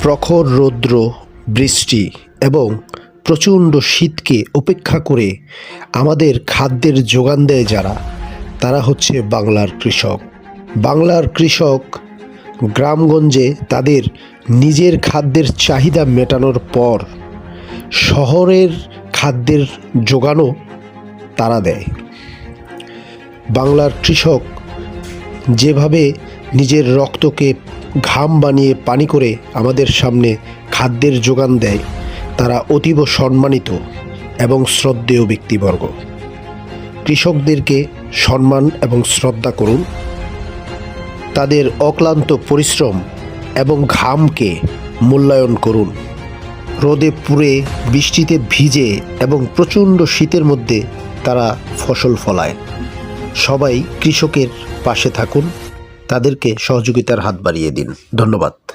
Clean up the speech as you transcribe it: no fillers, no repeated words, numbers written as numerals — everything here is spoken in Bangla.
প্রখর রৌদ্র, বৃষ্টি এবং প্রচণ্ড শীতকে উপেক্ষা করে আমাদের খাদ্যের যোগান দেয় যারা, তারা হচ্ছে বাংলার কৃষক। বাংলার কৃষক গ্রামগঞ্জে তাদের নিজের খাদ্যের চাহিদা মেটানোর পর শহরের খাদ্যের যোগানও তারা দেয়। বাংলার কৃষক যেভাবে নিজের রক্তকে ঘাম বানিয়ে পানি করে আমাদের সামনে খাদ্যের যোগান দেয়, তারা অতীব সম্মানিত এবং শ্রদ্ধেয় ব্যক্তিবর্গ। কৃষকদেরকে সম্মান এবং শ্রদ্ধা করুন, তাদের অক্লান্ত পরিশ্রম এবং ঘামকে মূল্যায়ন করুন। রোদে পুড়ে, বৃষ্টিতে ভিজে এবং প্রচণ্ড শীতের মধ্যে তারা ফসল ফলায়। সবাই কৃষকের পাশে থাকুন, তাদেরকে সহযোগিতার হাত বাড়িয়ে দিন। ধন্যবাদ।